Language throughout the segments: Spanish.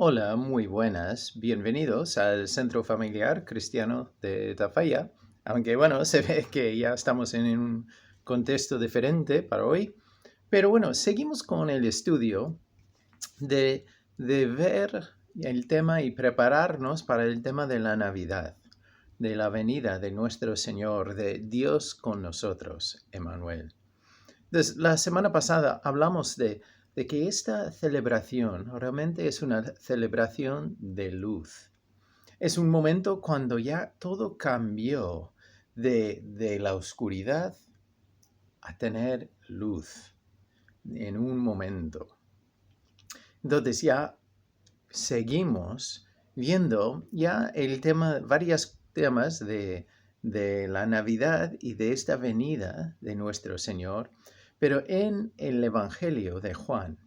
Hola, muy buenas. Bienvenidos al Centro Familiar Cristiano de Tafalla. Aunque bueno, se ve que ya estamos en un contexto diferente para hoy. Pero bueno, seguimos con el estudio de, de ver el tema y prepararnos para el tema de la Navidad, de la venida de nuestro Señor, de Dios con nosotros, Emmanuel. Entonces, la semana pasada hablamos de que esta celebración realmente es una celebración de luz. Es un momento cuando ya todo cambió de la oscuridad a tener luz en un momento. Entonces ya seguimos viendo ya el tema, varios temas de la Navidad y de esta venida de nuestro Señor, pero en el Evangelio de Juan,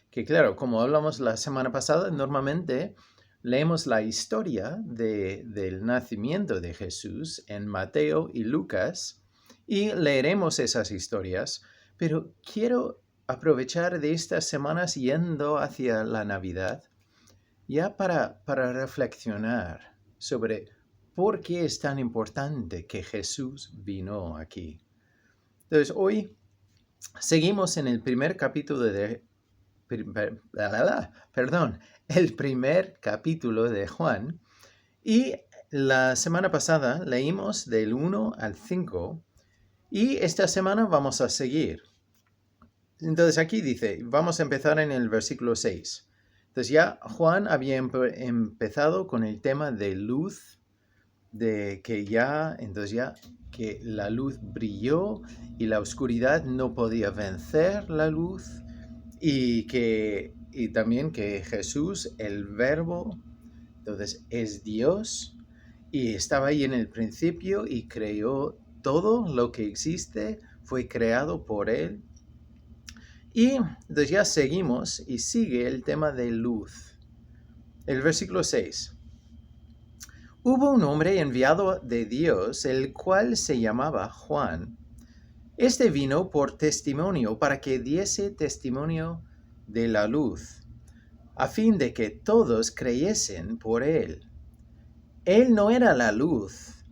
que claro, como hablamos la semana pasada, normalmente leemos la historia del nacimiento de Jesús en Mateo y Lucas y leeremos esas historias, pero quiero aprovechar de estas semanas yendo hacia la Navidad ya para reflexionar sobre por qué es tan importante que Jesús vino aquí. Entonces, hoy seguimos en el primer capítulo perdón, el primer capítulo de Juan y la semana pasada leímos del 1 al 5 y esta semana vamos a seguir. Entonces aquí dice, vamos a empezar en el versículo 6. Entonces ya Juan había empezado con el tema de luz, de que entonces ya que la luz brilló y la oscuridad no podía vencer la luz y también que Jesús, el verbo, entonces es Dios y estaba ahí en el principio y creó todo lo que existe, fue creado por él. Y entonces ya seguimos y sigue el tema de luz. El versículo 6. Hubo un hombre enviado de Dios, el cual se llamaba Juan. Este vino por testimonio, para que diese testimonio de la luz, a fin de que todos creyesen por él. Él no era la luz,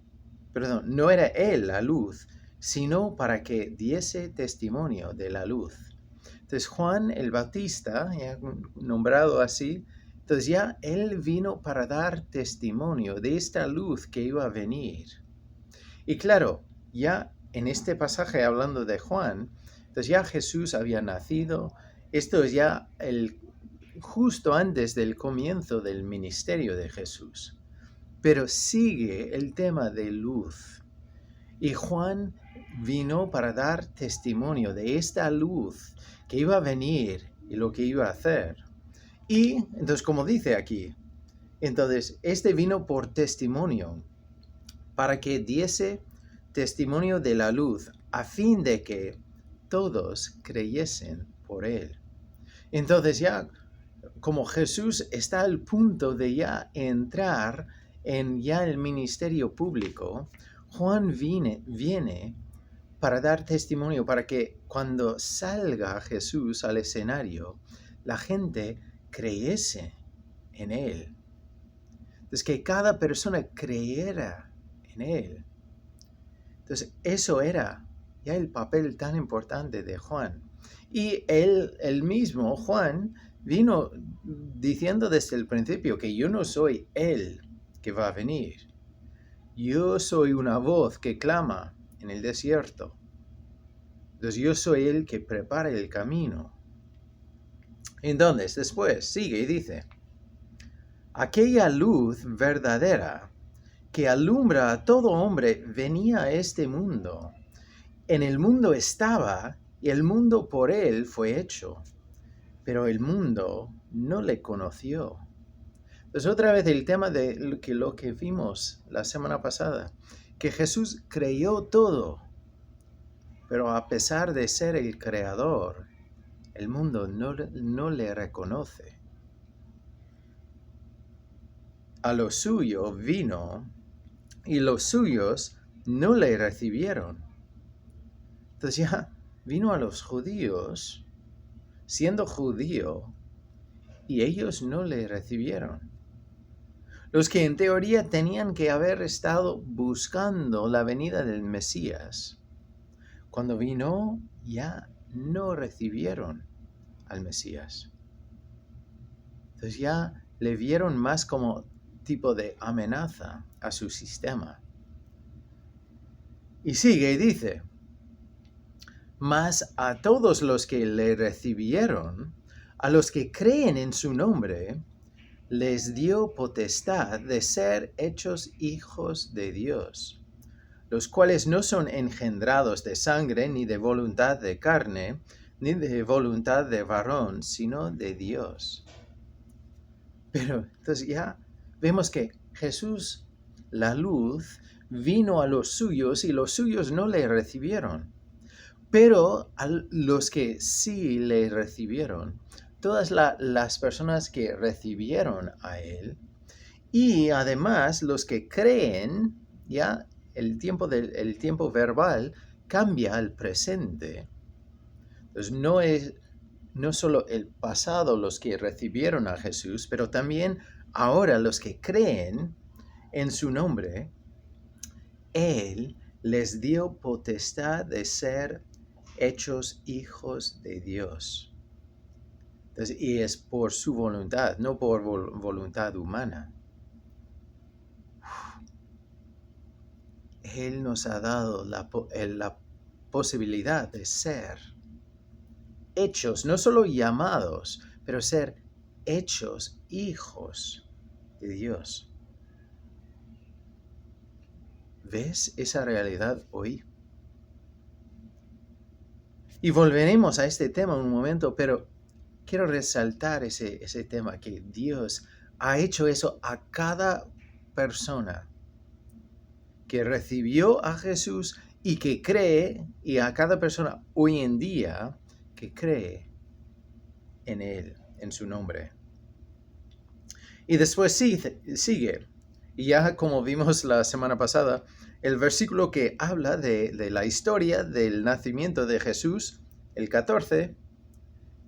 perdón, no era él la luz, sino para que diese testimonio de la luz. Entonces Juan el Bautista, ya nombrado así, entonces ya él vino para dar testimonio de esta luz que iba a venir. Y claro, ya en este pasaje hablando de Juan, entonces ya Jesús había nacido, esto es ya justo antes del comienzo del ministerio de Jesús. Pero sigue el tema de luz. Y Juan vino para dar testimonio de esta luz que iba a venir y lo que iba a hacer. Y entonces, como dice aquí, entonces, este vino por testimonio, para que diese testimonio de la luz, a fin de que todos creyesen por él. Entonces ya, como Jesús está al punto de ya entrar en ya el ministerio público, Juan viene para dar testimonio, para que cuando salga Jesús al escenario, la gente creyese en él. Entonces, que cada persona creyera en él. Entonces, eso era ya el papel tan importante de Juan. Y él mismo, Juan, vino diciendo desde el principio que yo no soy él que va a venir. Yo soy una voz que clama en el desierto. Entonces yo soy el que prepara el camino. Entonces, después sigue y dice, aquella luz verdadera que alumbra a todo hombre venía a este mundo. En el mundo estaba y el mundo por él fue hecho, pero el mundo no le conoció. Pues otra vez el tema de lo que vimos la semana pasada, que Jesús creyó todo, pero a pesar de ser el creador, el mundo no le reconoce. A lo suyo vino y los suyos no le recibieron. Entonces ya vino a los judíos, siendo judío, y ellos no le recibieron. Los que en teoría tenían que haber estado buscando la venida del Mesías, cuando vino ya no recibieron al Mesías. Entonces ya le vieron más como tipo de amenaza a su sistema. Y sigue y dice, mas a todos los que le recibieron, a los que creen en su nombre, les dio potestad de ser hechos hijos de Dios, los cuales no son engendrados de sangre, ni de voluntad de carne, ni de voluntad de varón, sino de Dios. Pero entonces ya vemos que Jesús, la luz, vino a los suyos y los suyos no le recibieron. Pero a los que sí le recibieron, todas las personas que recibieron a él, y además los que creen, ya el tiempo verbal cambia al presente. Entonces no solo el pasado los que recibieron a Jesús, pero también ahora los que creen en su nombre, Él les dio potestad de ser hechos hijos de Dios. Entonces, y es por su voluntad, no por voluntad humana. Él nos ha dado la posibilidad de ser hechos, no solo llamados, pero ser hechos hijos de Dios. ¿Ves esa realidad hoy? Y volveremos a este tema en un momento, pero quiero resaltar ese tema, que Dios ha hecho eso a cada persona que recibió a Jesús y que cree, y a cada persona hoy en día que cree en Él, en su nombre. Y después sigue, y ya como vimos la semana pasada, el versículo que habla de la historia del nacimiento de Jesús, el 14,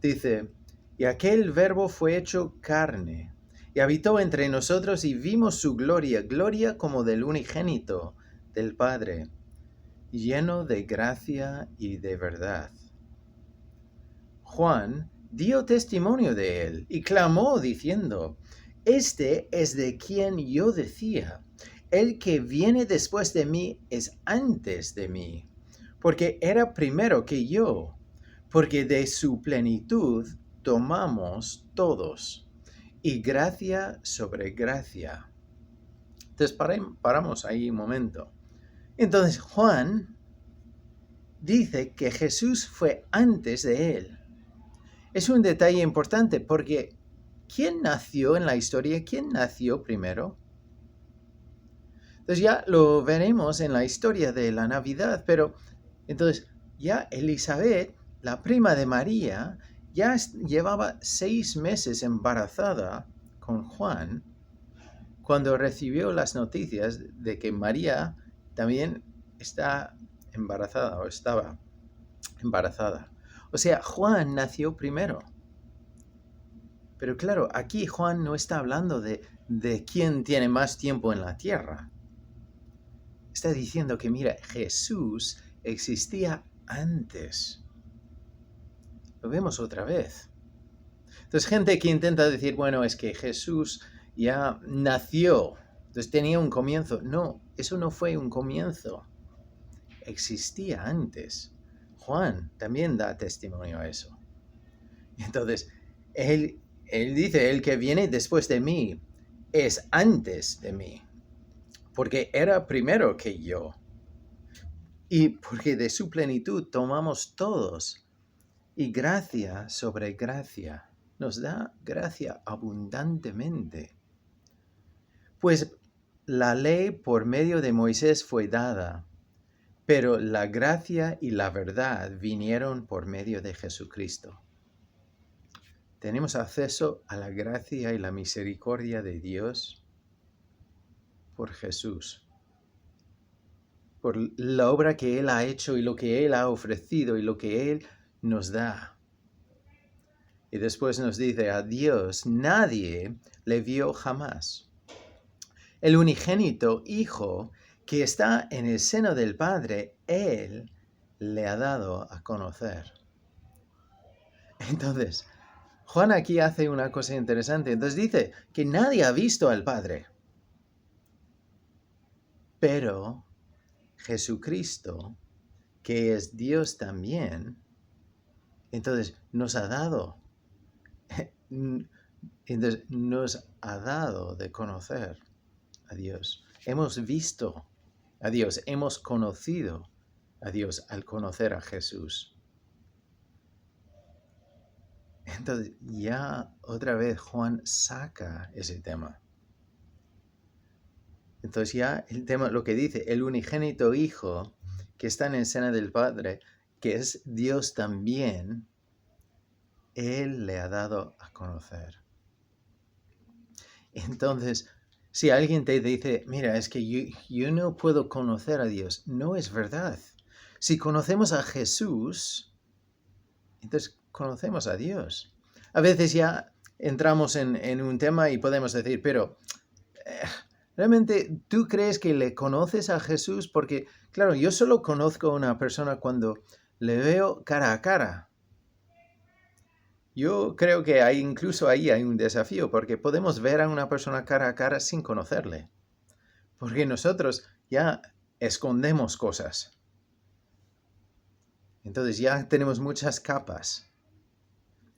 dice, y aquel verbo fue hecho carne, y habitó entre nosotros y vimos su gloria, gloria como del unigénito del Padre, lleno de gracia y de verdad. Juan dio testimonio de él y clamó diciendo, este es de quien yo decía, el que viene después de mí es antes de mí, porque era primero que yo, porque de su plenitud tomamos todos, y gracia sobre gracia. Entonces paramos ahí un momento. Entonces Juan dice que Jesús fue antes de él. Es un detalle importante porque ¿quién nació en la historia? ¿Quién nació primero? Entonces ya lo veremos en la historia de la Navidad, pero entonces ya Elizabeth, la prima de María, ya llevaba 6 meses embarazada con Juan cuando recibió las noticias de que María también está embarazada o estaba embarazada. O sea, Juan nació primero. Pero claro, aquí Juan no está hablando de quién tiene más tiempo en la tierra. Está diciendo que, mira, Jesús existía antes. Lo vemos otra vez. Entonces, gente que intenta decir, bueno, es que Jesús ya nació, entonces tenía un comienzo. No, eso no fue un comienzo. Existía antes. Juan también da testimonio a eso. Entonces, él dice, el que viene después de mí es antes de mí, porque era primero que yo. Y porque de su plenitud tomamos todos. Y gracia sobre gracia. Nos da gracia abundantemente. Pues la ley por medio de Moisés fue dada, pero la gracia y la verdad vinieron por medio de Jesucristo. Tenemos acceso a la gracia y la misericordia de Dios por Jesús, por la obra que Él ha hecho y lo que Él ha ofrecido y lo que Él nos da. Y después nos dice, a Dios nadie le vio jamás. El unigénito Hijo que está en el seno del Padre, Él le ha dado a conocer. Entonces, Juan aquí hace una cosa interesante. Entonces dice que nadie ha visto al Padre. Pero Jesucristo, que es Dios también, entonces nos ha dado. Entonces nos ha dado de conocer a Dios. Hemos visto a Dios, hemos conocido a Dios al conocer a Jesús. Entonces ya otra vez Juan saca ese tema. Entonces ya el tema, lo que dice, el unigénito Hijo que está en el seno del Padre, que es Dios también, Él le ha dado a conocer. Entonces, si alguien te dice, mira, es que yo no puedo conocer a Dios, no es verdad. Si conocemos a Jesús, entonces conocemos a Dios. A veces ya entramos en un tema y podemos decir, pero ¿realmente tú crees que le conoces a Jesús? Porque, claro, yo solo conozco a una persona cuando le veo cara a cara. Yo creo que incluso ahí hay un desafío, porque podemos ver a una persona cara a cara sin conocerle. Porque nosotros ya escondemos cosas. Entonces ya tenemos muchas capas.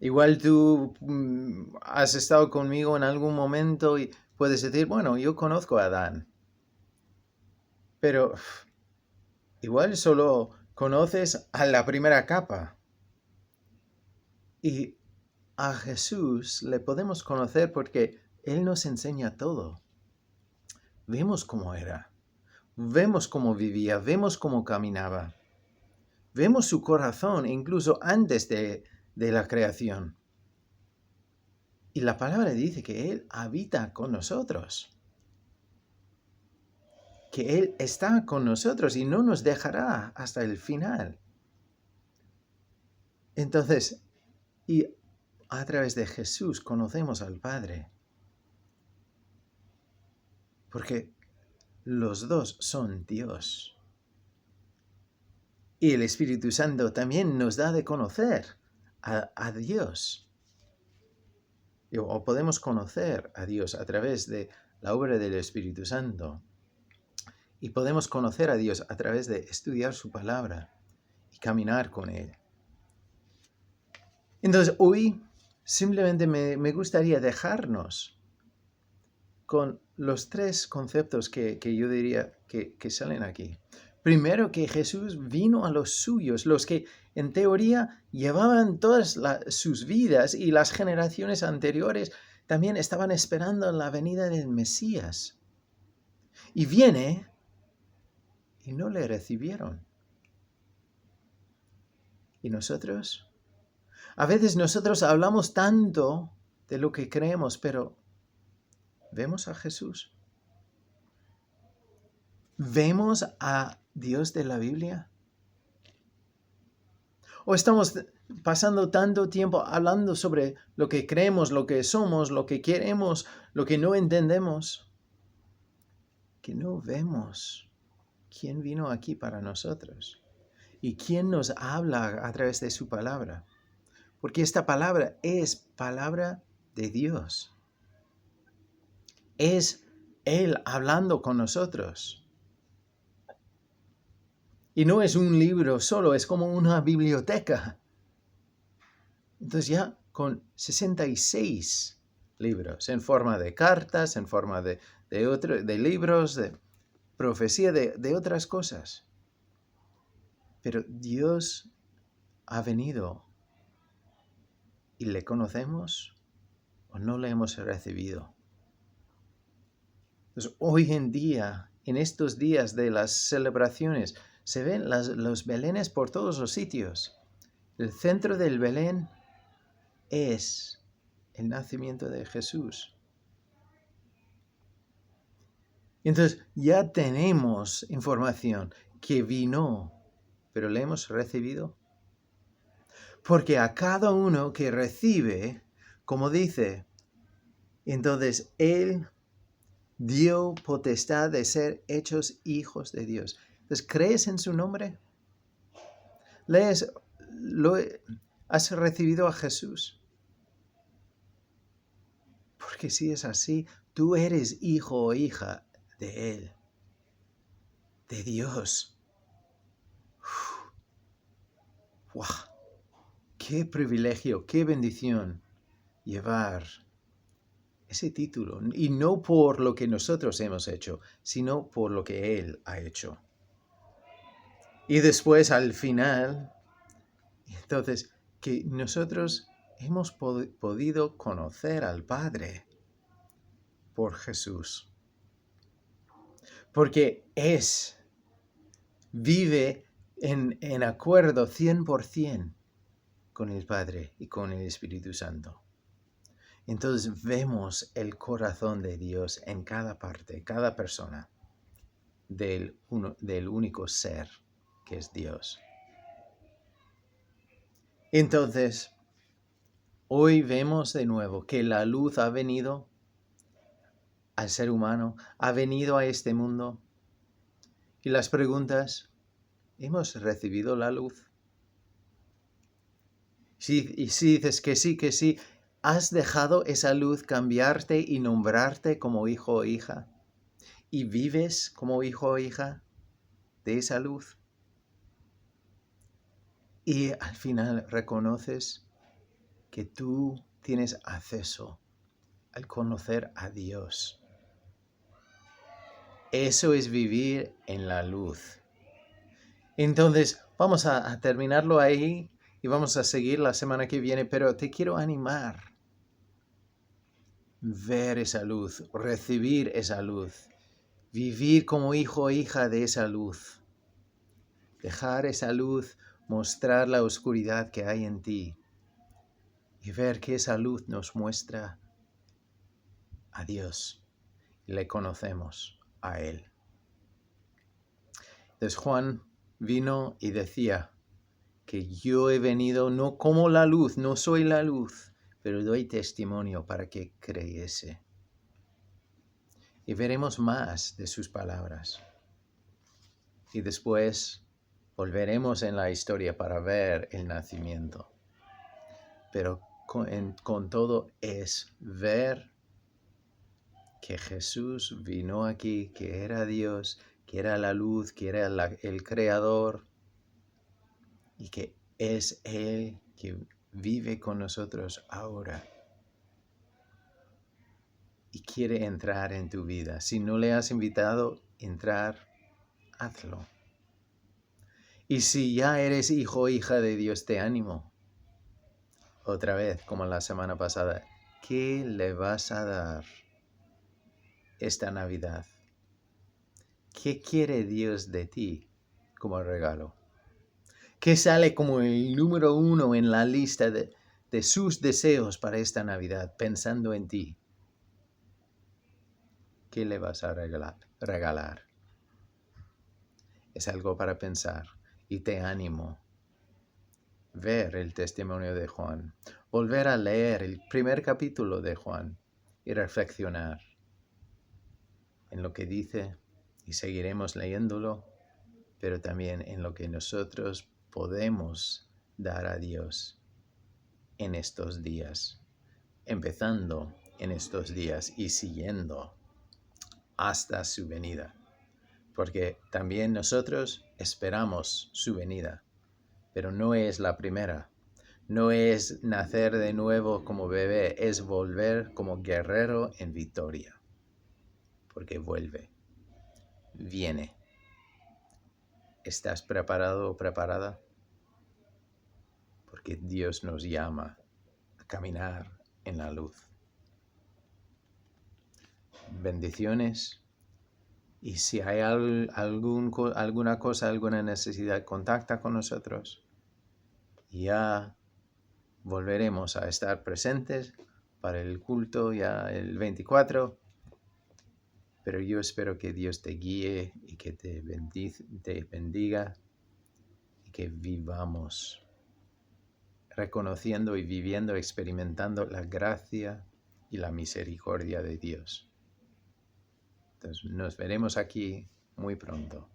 Igual tú has estado conmigo en algún momento y puedes decir, bueno, yo conozco a Adán. Pero igual solo conoces a la primera capa. Y a Jesús le podemos conocer porque Él nos enseña todo. Vemos cómo era. Vemos cómo vivía. Vemos cómo caminaba. Vemos su corazón incluso antes de la creación. Y la palabra dice que Él habita con nosotros. Que Él está con nosotros y no nos dejará hasta el final. Entonces, y a través de Jesús conocemos al Padre. Porque los dos son Dios. Y el Espíritu Santo también nos da de conocer a Dios. O podemos conocer a Dios a través de la obra del Espíritu Santo. Y podemos conocer a Dios a través de estudiar su palabra y caminar con Él. Entonces, hoy simplemente me gustaría dejarnos con los tres conceptos que yo diría que salen aquí. Primero, que Jesús vino a los suyos, los que en teoría llevaban todas sus vidas y las generaciones anteriores también estaban esperando la venida del Mesías. Y viene y no le recibieron. ¿Y nosotros? A veces nosotros hablamos tanto de lo que creemos, pero ¿vemos a Jesús? ¿Vemos a Dios de la Biblia? ¿O estamos pasando tanto tiempo hablando sobre lo que creemos, lo que somos, lo que queremos, lo que no entendemos, que no vemos quién vino aquí para nosotros y quién nos habla a través de su palabra? Porque esta palabra es palabra de Dios. Es Él hablando con nosotros. Y no es un libro solo, es como una biblioteca. Entonces ya con 66 libros, en forma de cartas, en forma de libros, de profecía, de otras cosas. Pero Dios ha venido y le conocemos o no le hemos recibido. Entonces hoy en día, en estos días de las celebraciones, se ven los belenes por todos los sitios. El centro del Belén es el nacimiento de Jesús. Entonces ya tenemos información que vino, pero ¿le hemos recibido? Porque a cada uno que recibe, como dice, entonces Él dio potestad de ser hechos hijos de Dios. Entonces, ¿crees en su nombre? ¿Lees, has recibido a Jesús? Porque si es así, tú eres hijo o hija de Él, de Dios. ¡Wow! ¡Qué privilegio, qué bendición llevar ese título! Y no por lo que nosotros hemos hecho, sino por lo que Él ha hecho. Y después, al final, entonces, que nosotros hemos podido conocer al Padre por Jesús. Porque vive en acuerdo 100% con el Padre y con el Espíritu Santo. Entonces vemos el corazón de Dios en cada parte, cada persona del único ser que es Dios. Entonces, hoy vemos de nuevo que la luz ha venido al ser humano, ha venido a este mundo. Y las preguntas, ¿hemos recibido la luz? Y si dices que sí, ¿has dejado esa luz cambiarte y nombrarte como hijo o hija? ¿Y vives como hijo o hija de esa luz? Y al final reconoces que tú tienes acceso al conocer a Dios. Eso es vivir en la luz. Entonces, vamos a terminarlo ahí y vamos a seguir la semana que viene, pero te quiero animar. Ver esa luz, recibir esa luz, vivir como hijo o hija de esa luz. Dejar esa luz mostrar la oscuridad que hay en ti y ver que esa luz nos muestra a Dios y le conocemos a Él. Entonces Juan vino y decía que yo he venido no como la luz, no soy la luz, pero doy testimonio para que creyese. Y veremos más de sus palabras. Y después volveremos en la historia para ver el nacimiento. Pero con todo es ver que Jesús vino aquí, que era Dios, que era la luz, que era el Creador y que es Él que vive con nosotros ahora y quiere entrar en tu vida. Si no le has invitado a entrar, hazlo. Y si ya eres hijo o hija de Dios, te animo. Otra vez, como la semana pasada, ¿qué le vas a dar esta Navidad? ¿Qué quiere Dios de ti como regalo? ¿Qué sale como el número 1 en la lista de sus deseos para esta Navidad, pensando en ti? ¿Qué le vas a regalar? Es algo para pensar y te animo. Ver el testimonio de Juan, volver a leer el primer capítulo de Juan y reflexionar en lo que dice y seguiremos leyéndolo, pero también en lo que nosotros podemos dar a Dios en estos días, empezando en estos días y siguiendo hasta su venida, porque también nosotros esperamos su venida, pero no es la primera. No es nacer de nuevo como bebé, es volver como guerrero en victoria, porque vuelve, viene. ¿Estás preparado o preparada? Porque Dios nos llama a caminar en la luz. Bendiciones. Y si hay alguna cosa, alguna necesidad, contacta con nosotros. Ya volveremos a estar presentes para el culto ya el 24. Pero yo espero que Dios te guíe y que te bendiga y que vivamos reconociendo y viviendo, experimentando la gracia y la misericordia de Dios. Entonces, nos veremos aquí muy pronto.